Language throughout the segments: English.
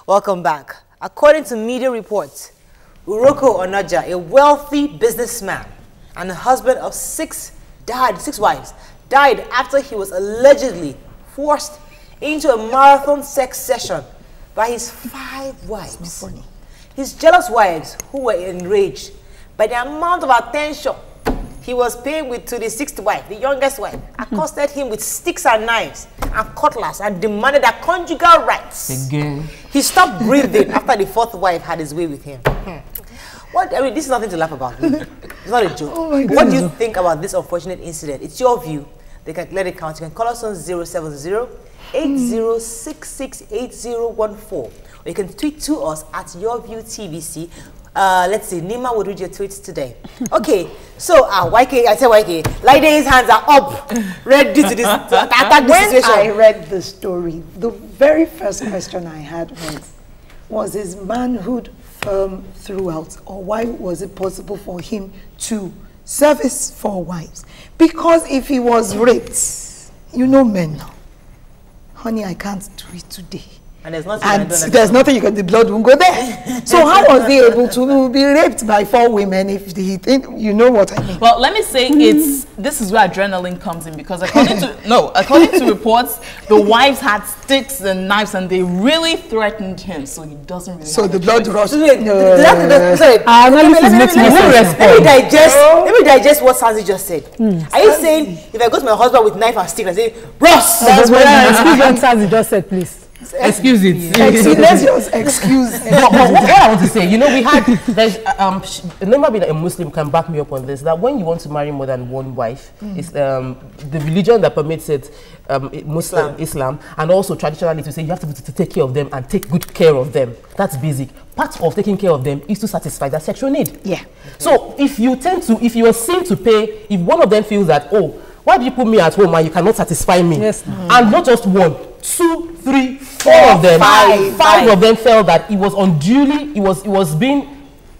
Welcome back. According to media reports, Uroko Onaja, a wealthy businessman and a husband of six wives, died after he was allegedly forced into a marathon sex session by his 5 wives. It's not funny. His jealous wives, who were enraged by the amount of attention he was paying to the 6th wife, the youngest wife, accosted him with sticks and knives and cutlass and demanded their conjugal rights. Again. He stopped breathing after the 4th wife had his way with him. What? I mean, this is nothing to laugh about. It's not a joke. Oh, what do you think about this unfortunate incident? It's your view. They can let it count. You can call us on 070-8066-8014. Or you can tweet to us at YourViewTVC. Let's see, Nima would read your tweets today. Okay, so YK, I said YK, Laide's hands are up, ready to attack this situation. When I read the story, the very first question I had was his manhood firm throughout, or why was it possible for him to service 4 wives? Because if he was raped, you know men now, honey, I can't do it today. And there's nothing you can, the blood won't go there. So how was he able to be raped by 4 women if you know what I mean? Well, let me say this is where adrenaline comes in, because according to reports, the wives had sticks and knives and they really threatened him, so he doesn't really So the blood rushed. Let me digest what Sanzi just said. Are you saying if I go to my husband with knife and stick and say, Ross? That's what Sanzi just said, please. Excuse it. Let's just excuse. But what I want to say, you know, we had, never been a Muslim can back me up on this, that when you want to marry more than 1 wife, it's the religion that permits it, Islam, and also traditionally to say you have to take care of them and take good care of them. That's basic. Part of taking care of them is to satisfy their sexual need. Yeah. So if you are seen to pay, if one of them feels that, oh, why do you put me at home and you cannot satisfy me? Yes. And not just 1, 2, 3, 4 of them. 5 of them felt that it was unduly, it was being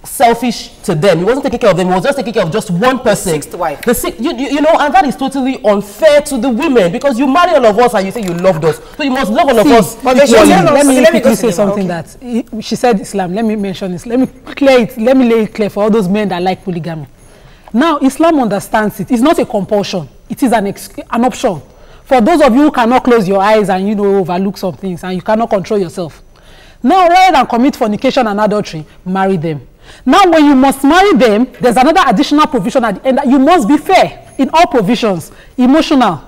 selfish to them. He wasn't taking care of them. He was just taking care of just one person. The 6th wife. You know, and that is totally unfair to the women, because you marry all of us and you say you loved us, so you must love all of us. But let me quickly say something that she said Islam. Let me mention this. Let me lay it clear for all those men that like polygamy. Now, Islam understands it. It's not a compulsion. It is an option. For those of you who cannot close your eyes and, you know, overlook some things and you cannot control yourself. Now, rather than commit fornication and adultery, marry them. Now, when you must marry them, there's another additional provision at the end that you must be fair in all provisions. Emotional,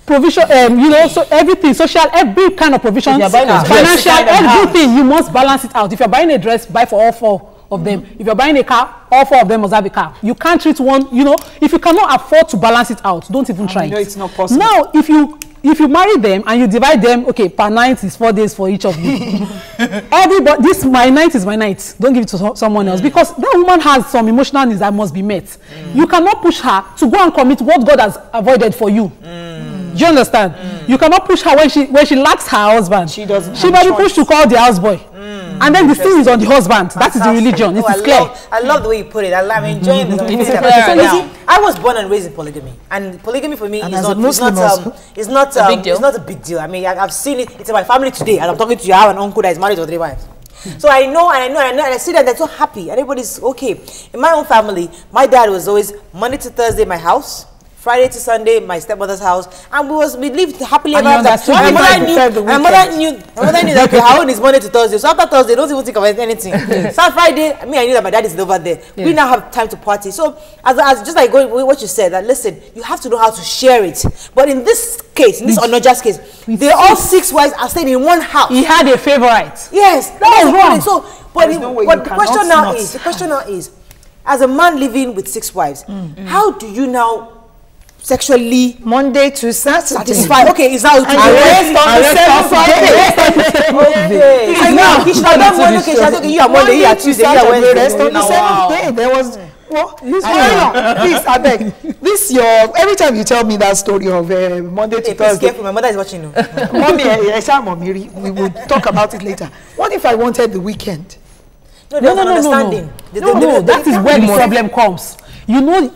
provision, you know, so everything, social, every kind of provision, financial, everything, you must balance it out. If you're buying a dress, buy for all 4 of them. If you're buying a car, all 4 of them must have a car. You can't treat one, you know, if you cannot afford to balance it out, don't even try it. No, it's not possible. Now, if you marry them and you divide them, okay, per night is 4 days for each of you. Everybody, my night is my night. Don't give it to someone else, because that woman has some emotional needs that must be met. You cannot push her to go and commit what God has avoided for you. Do you understand? You cannot push her when she lacks her husband. She might be pushed to call the houseboy. And then the sin is on the husband. That is the religion. It is clear. I love the way you put it. I'm enjoying this. I was born and raised in polygamy, and polygamy for me is not a big deal. I mean, I've seen it. It's in my family today, and I'm talking to you. I have an uncle that is married to 3 wives. So I know, and I see that they're so happy, and everybody's okay. In my own family, my dad was always Monday to Thursday my house, Friday to Sunday, my stepmother's house, and we lived happily ever after. My mother knew that okay, her own is Monday to Thursday, so after Thursday, don't even think about anything. So Friday, I knew that my dad is over there. Yeah. We now have time to party. So as just like going what you said, that listen, you have to know how to share it. But in this case, in this Onoja's case, they all 6 wives are staying in one house. He had a favorite. Yes, that was wrong. So, but the question now is, as a man living with 6 wives, how do you now sexually Monday to Saturday? Satisfy. Okay, is that rest on the 7th day. Okay. Now he should have done Monday. Okay, you are Monday, you are Tuesday, you are Wednesday. Rest on the 7th day. There was. Please, I beg. This every time you tell me that story of Monday to Thursday. Careful, my mother is watching you. Mommy, we will talk about it later. What if I wanted the weekend? No. That is where the problem comes. You know,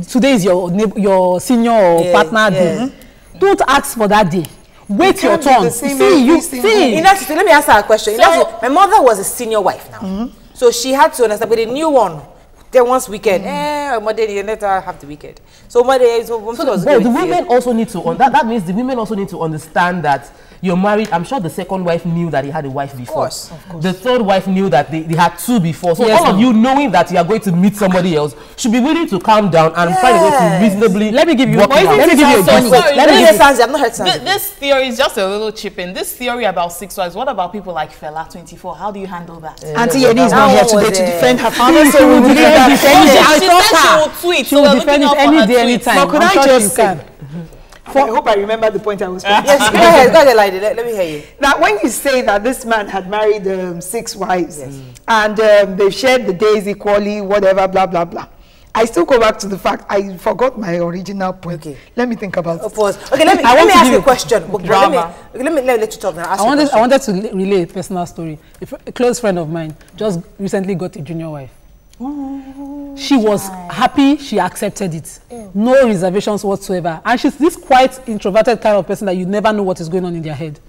today is your senior or partner day. Don't ask for that day. Wait your turn. See. In that situation, let me answer a question. My mother was a senior wife now. So she had to understand with a new one. Then once weekend, mother, you let her have the weekend. So mother, the women also need to that means the women also need to understand that you're married. I'm sure the second wife knew that he had a wife before. Of course. The third wife knew that they had two before. So all of you knowing that you are going to meet somebody else should be willing to calm down and find a way to reasonably. Let me give you. I've not heard something. This theory is just a little chip in. This theory about 6 wives. What about people like Fela 24? How do you handle that? Auntie Yeni is not here today to defend her family, so we will leave that. She said she will tweet. She will defend it any day, anytime. Could I just say? I hope I remember the point I was making. Yes, go ahead, Lady. Let me hear you. Now, when you say that this man had married 6 wives, and they've shared the days equally, whatever, blah, blah, blah. I still go back to the fact I forgot my original point. Okay. Let me think about it. Pause. Okay, let me ask you a question. Let me let you talk now. I wanted to relay a personal story. A close friend of mine just recently got a junior wife. She was happy, she accepted it. No reservations whatsoever. And she's this quite introverted kind of person that you never know what is going on in their head.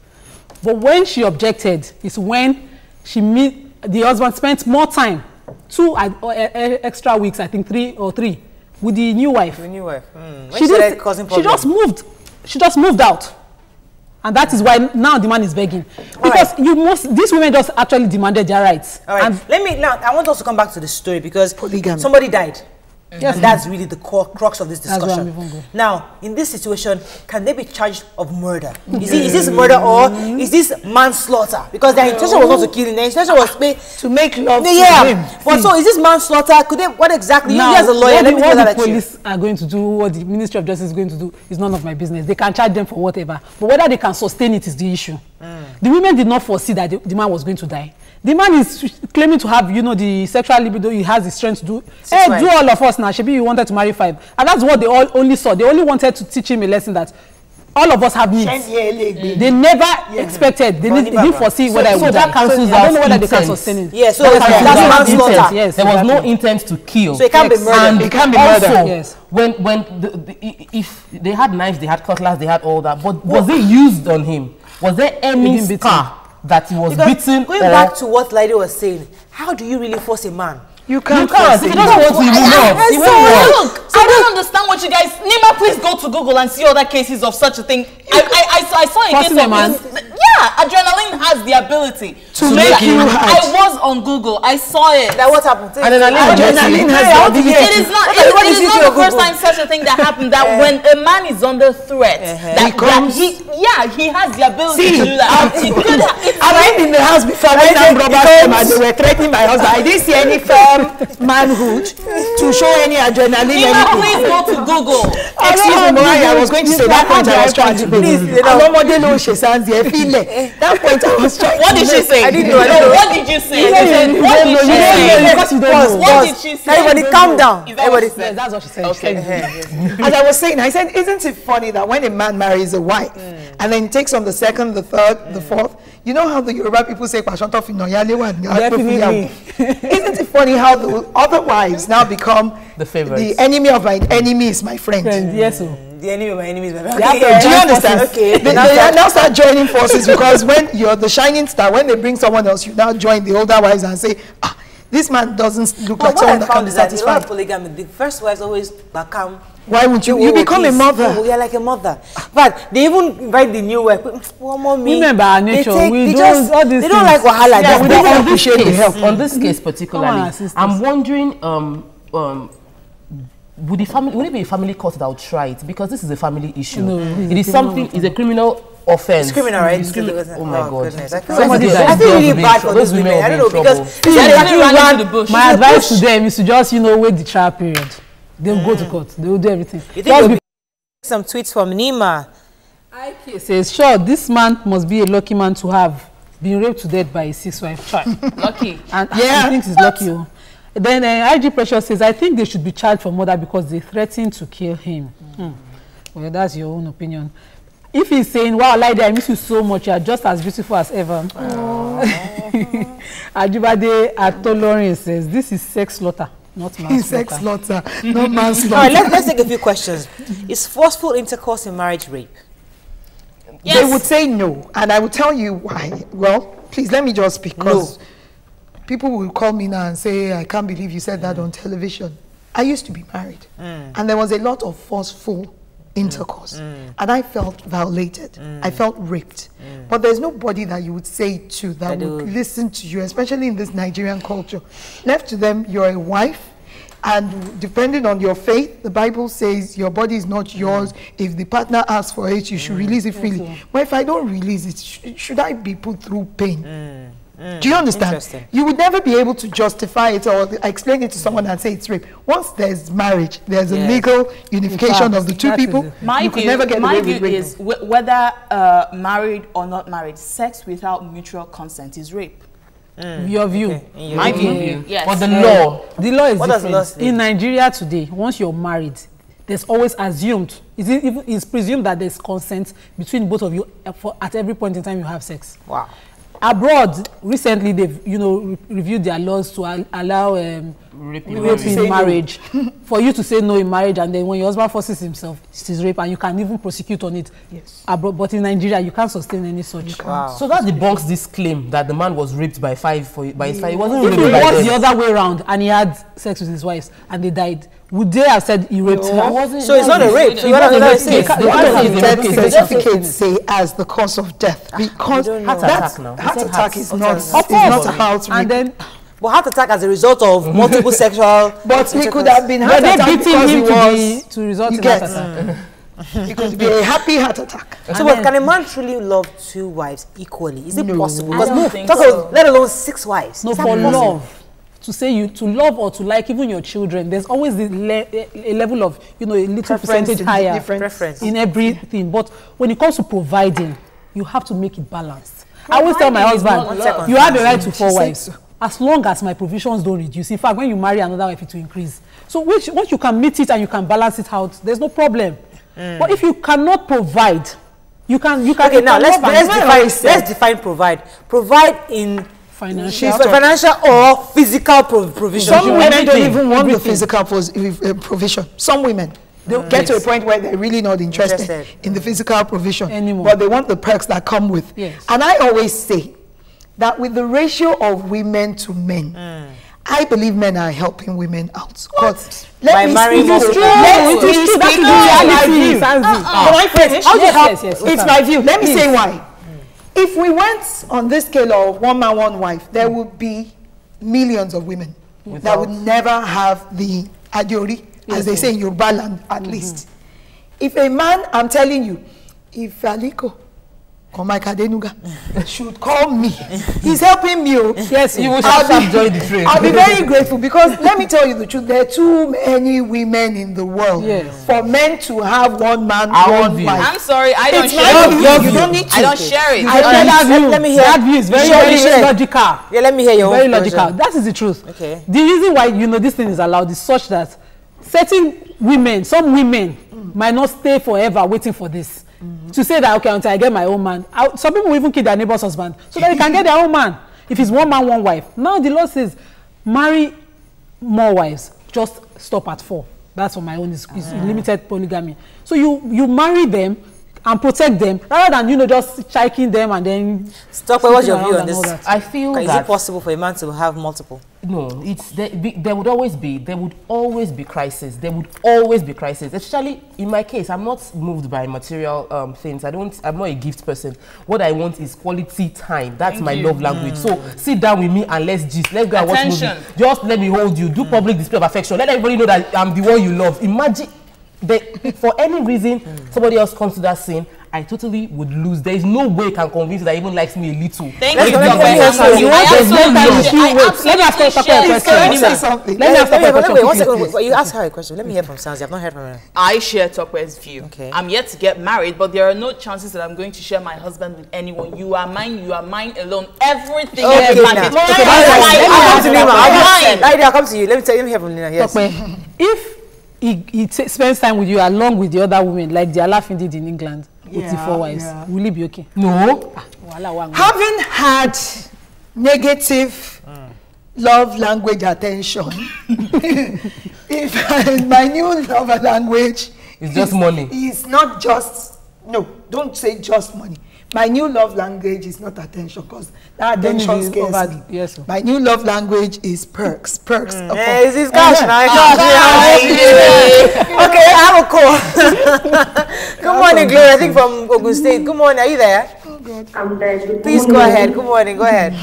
But when she objected, is when the husband spent more time, 2 extra weeks, I think 3 with the new wife. The new wife. She just moved out. And that is why now the man is begging. Because these women just actually demanded their rights. All right. And I want us to come back to the story because somebody died. Yes. And that's really the crux of this discussion. Now, in this situation, can they be charged of murder? Is this murder or is this manslaughter? Because their intention was not to kill him. Their intention was to make love to him. But so is this manslaughter? What exactly? You as a lawyer, let me tell that the police are going to do, what the Ministry of Justice is going to do, is none of my business. They can charge them for whatever. But whether they can sustain it is the issue. The women did not foresee that the man was going to die. The man is claiming to have, the sexual libido. He has the strength to do. Do all of us now. Shebi, you wanted to marry 5, and that's what they only saw. They only wanted to teach him a lesson that all of us have needs. They never expected. They didn't foresee whether it would die. I don't know whether they can sustain it. Yes, so that's manslaughter. Yes, there was no intent to kill. So it can't be murder. And it can't be murder. Yes. If they had knives, they had cutlass, they had all that. But was it used on him? Was there any scar that he was beaten? Going back to what Lady was saying, how do you really force a man? You can't. If you don't want to, you will not. I don't understand what you guys. Nima, please go to Google and see other cases of such a thing. I saw a case of adrenaline has the ability to make you. I was on Google. I saw it. That what happened? Adrenaline has the ability. It is not the first time such a thing that happened. That when a man is under threat, he has the ability to do that. I went in the house before when armed robbers came and they were threatening my husband. I didn't see any firm manhood to show any adrenaline. Please go to Google. Excuse me, Mariah, I was going to say that point I was trying to make. That point I was trying to make. What did she say? I didn't know. What did you say? What did she say? Everybody calm down. Everybody said. That's what she said. Okay. As I was saying, I said, isn't it funny that when a man marries a wife and then takes on the second, the third, the fourth, you know how the Yoruba people say, Definitely. Isn't it funny how the other wives now become the favorites? The enemy of my enemy is my friend. Yes, the enemy of my enemy is my friend. Do you understand? Okay. They now start joining forces because when you're the shining star, when they bring someone else, you now join the older wives and say, this man doesn't look like someone that can be satisfied. Polygamy, the first wives always become. Why would you become a mother? You're like a mother. But they even invite the new wife. One more me. Remember our nature. They don't like wahala. Yeah, we don't appreciate the help. On this case particularly, I'm wondering, would it be a family court that would try it? Because this is a family issue. No, it is something. It's a criminal offense. It's criminal, right? Oh my God! Goodness. I feel really bad for those women. I don't know because my advice to them is to just wait the trial period. They'll go to court. They will do everything. You think some tweets from Nima? IK says, sure, this man must be a lucky man to have been raped to death by his 6-wife child. Lucky. And he thinks he's lucky. Then IG Pressure says, I think they should be charged for murder because they threatened to kill him. Well, that's your own opinion. If he's saying, wow, Lydia, I miss you so much. You are just as beautiful as ever. Ajibade Atolorin says, this is sex slaughter. Not manslaughter. Sex slaughter, not manslaughter. All right, let's take a few questions. Is forceful intercourse in marriage rape? Yes. They would say no, and I will tell you why. Well, please let me just speak, because people will call me now and say, I can't believe you said that on television. I used to be married, and there was a lot of forceful intercourse, and I felt violated. I felt raped. But there's nobody that you would say it to that would listen to you, especially in this Nigerian culture. Left to them, you're a wife, and depending on your faith, the Bible says your body is not yours. If the partner asks for it, you should release it freely. But if I don't release it, should I be put through pain? Do you understand? You would never be able to justify it or explain it to someone and say it's rape. Once there's marriage, there's a legal unification of the two people. My view is whether married or not married, sex without mutual consent is rape. Your view. Okay. My view. Yes. For the law. The law is What does the law different. say? In Nigeria today, once you're married, there's always assumed, it's presumed that there's consent between both of you at every point in time you have sex. Wow. Abroad, recently they've reviewed their laws to allow rape in marriage. For you to say no in marriage, and then when your husband forces himself, it is rape, and you can even prosecute on it. Yes. Abroad, but in Nigeria, you can't sustain any such. Wow. So that debunks this claim that the man was raped by his five. He wasn't If raped it by was them. the other way around and he had sex with his wives and they died, would they have said he raped her? So it's not a rape. So It you're not wasn't saying. rape. The death It's certificate say as the cause of death, because Heart attack now. heart They said attack is not Of a course. heart And rate. then But heart attack as a result of multiple sexual. But he could have been were heart they attack beating because he him was. to result you in get. heart attack? It could be a happy heart attack. So, but can a man truly love two wives equally? Is it possible? I Because don't think talk so. about, let alone 6 wives. No, Is that for possible? love. To say to love or to like even your children, there's always a level of, a little percentage higher Preference. in everything. But when it comes to providing, you have to make it balanced. I always tell my husband, you have a right to 4 wives. As long as my provisions don't reduce. In fact, when you marry another wife, it will increase. So once you can meet it and you can balance it out, there's no problem. But if you cannot provide, you can. Okay, now let's define provide. Provide in financial or physical provision. Some women don't even want the physical provision. Some women. They'll get to a point where they're really not interested in the physical provision anymore. But they want the perks that come with. Yes. And I always say that with the ratio of women to men, I believe men are helping women out. By marrying more people. Let me speak my view. Can I finish? Yes. It's my view. Let me say why. If we went on this scale of one man, one wife, there would be millions of women that would never have the adiori, as they say in Yoruba land, at least. If a man, I'm telling you, if Aliko should call me, he's helping me. Yes, You will join the train. I'll be very grateful, because let me tell you the truth, there are too many women in the world for men to have one man, one wife. I'm sorry, I don't It's share my it. view. You don't need to. I don't share it. Let me hear. That view is very logical. Yeah, let me hear your Very own logical. version. That is the truth. Okay. The reason why this thing is allowed is such that some women might not stay forever waiting for this. To say that, okay, until I get my own man. Some people will even kill their neighbor's husband so that they can get their own man. If it's one man, one wife. Now the law says marry more wives. Just stop at 4. That's for my own. Is limited polygamy. So you marry them and protect them rather than just chiking them and then. Stop. What's your view on this? I feel Is that it possible for a man to have multiple? no, there would always be crisis. There would always be crisis. Especially in my case, I'm not moved by material things. I'm not a gift person. What I want is quality time. That's my love language. So sit down with me and let's go and watch movie. Just let me hold you. Do public display of affection. Let everybody know that I'm the one you love. Imagine for any reason somebody else comes to that scene, I totally would lose. There is no way I can convince you that even likes me a little. Thank Let's you. go. You ask her a question. Let me hear from Sanzi. I've not heard from her. I share Tokwe's view. Okay. I'm yet to get married, but there are no chances that I'm going to share my husband with anyone. You are mine alone. Everything Okay, is now. mine. I'll come to you. Let me hear from Nina. Yes. If he spends time with you along with the other women, like the Alafin did in England with the 4 wives, will he be okay? No. Having had negative love language attention, if my new love language It's just money. It's not just No, don't say just money. My new love language is not attention, because that attention scares me. Yes, sir. My new love language is perks. Perks. Yes, it's gosh, now. Okay, I have a call. Good morning, Gloria. I think from Ogun State. Good morning. Are you there? Oh God. I'm there. Please go ahead. Good morning. Go ahead.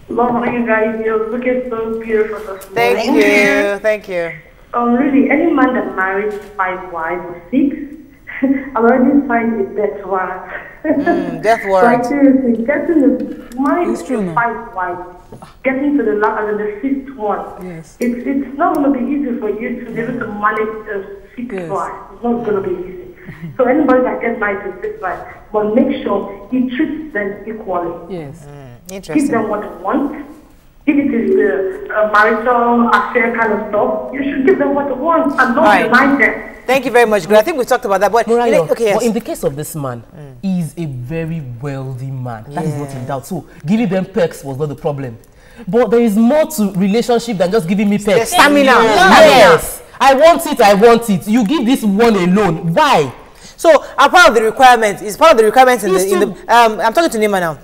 Love you guys. You're looking so beautiful this morning. Thank you. Thank you. Really, any man that marries 5 wives or 6, I'll already find a death warrant. Death warrant. Like seriously, marrying true, 5 wives, getting to the last and the 6th one. Yes. It's not going to be easy for you to be able to manage a 6th wife. It's not going to be easy. So anybody that gets married to 6 wives, but make sure he treats them equally. Yes. Interesting. Give them what they want. If it is the marital affair kind of stuff, you should give them what they want and not deny them. Thank you very much, Gloria. I think we talked about that. But, but in the case of this man, he's a very wealthy man. That is not in doubt. So giving them perks was not the problem. But there is more to relationship than just giving me perks. Stamina. Yes. I want it, I want it. You give this one alone. Why? So, part of the requirements is part of the requirements in the I'm talking to Nima now.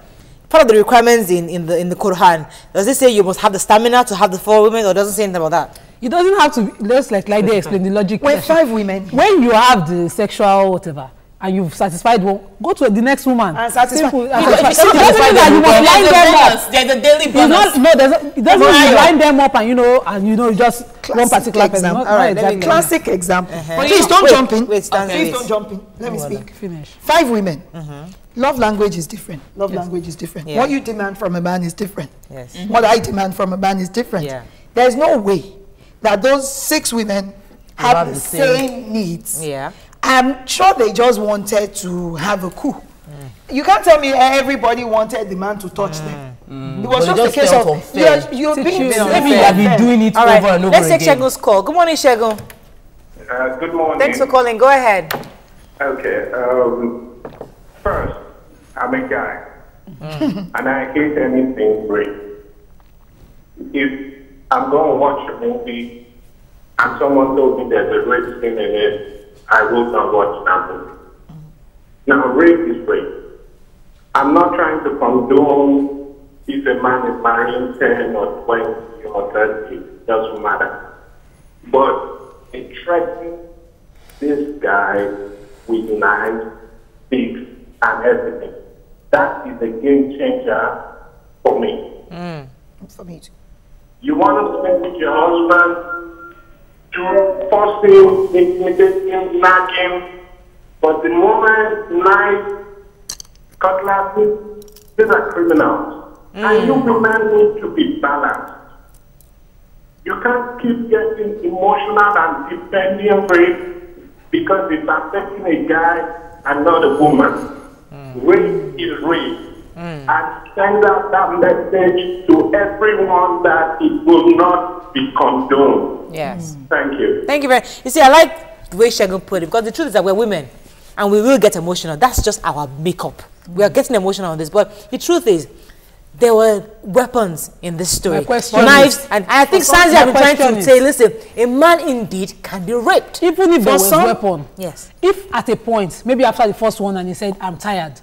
Part of the requirements in the Quran, does it say you must have the stamina to have the 4 women, or does it say anything about that? It doesn't have to. Let's like they explain the logic. With 5 women. When you have the sexual whatever, and you've satisfied one, go to the next woman. And satisfy. Simple. You must line them up. There's a daily bonus. It doesn't mean you line them up and just Classic one particular person. example. All right, classic example. Uh-huh. Please don't jump in. Please don't jump in. Let me speak. Finish. 5 women. Love language is different. Love language is different. Yeah. What you demand from a man is different. Yes. What I demand from a man is different. Yeah. There's no way that those 6 women have the same needs. Yeah. I'm sure they just wanted to have a coup. You can't tell me everybody wanted the man to touch them. It was just a case of you're being maybe you have been doing it over and over again. Let's take Shegun's call. Good morning, Shegun. Good morning. Thanks for calling. Go ahead. Okay. First, I'm a guy, and I hate anything great. If I'm going to watch a movie and someone told me there's a rape scene in it, I will not watch that movie. Now, rape is rape. I'm not trying to condone if a man is marrying 10 or 20 or 30, it doesn't matter. But threatening this guy with knives, sticks, and everything, that is a game changer for me. For me too. You want to spend with your husband to force him, intimidate him, nag him, but the moment knife, cutlasses, these are criminals. And you women need to be balanced. You can't keep getting emotional and dependent rape because it's affecting a guy and not a woman. Rape is rape. And send out that message to everyone that it will not be condoned. Yes. Thank you. Thank you very much. You see, I like the way Shegun put it, because the truth is that we're women and we will get emotional. That's just our makeup. We are getting emotional on this. But the truth is, there were weapons in this story. Knives. And I think Sanzi have been trying to say, listen, a man indeed can be raped. Even if there was a weapon. Yes. If at a point, maybe after the first one, and he said, I'm tired,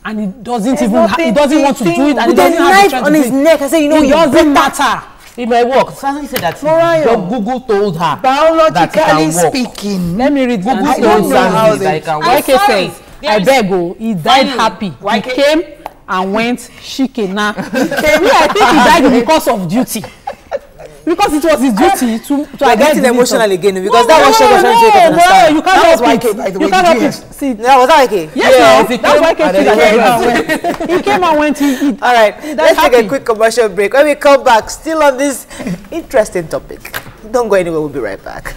and he doesn't he doesn't want to do it, and he doesn't have the strength on his neck. I say, it doesn't matter. It may work. Sanzi said that Google told her biologically speaking. Let me read. Google told Sanzi that it can work. YK says, I beg you, he died happy. He came and went shikena. I think he died because of duty. Because it was his duty to we're getting emotional again because that was Shegun trying to make us understand. You can't help it. By the way, you can't help it. See, no, was that YK? Yes, that's YK. He came and went. All right, let's take a quick commercial break. When we come back, still on this interesting topic. Don't go anywhere. We'll be right back.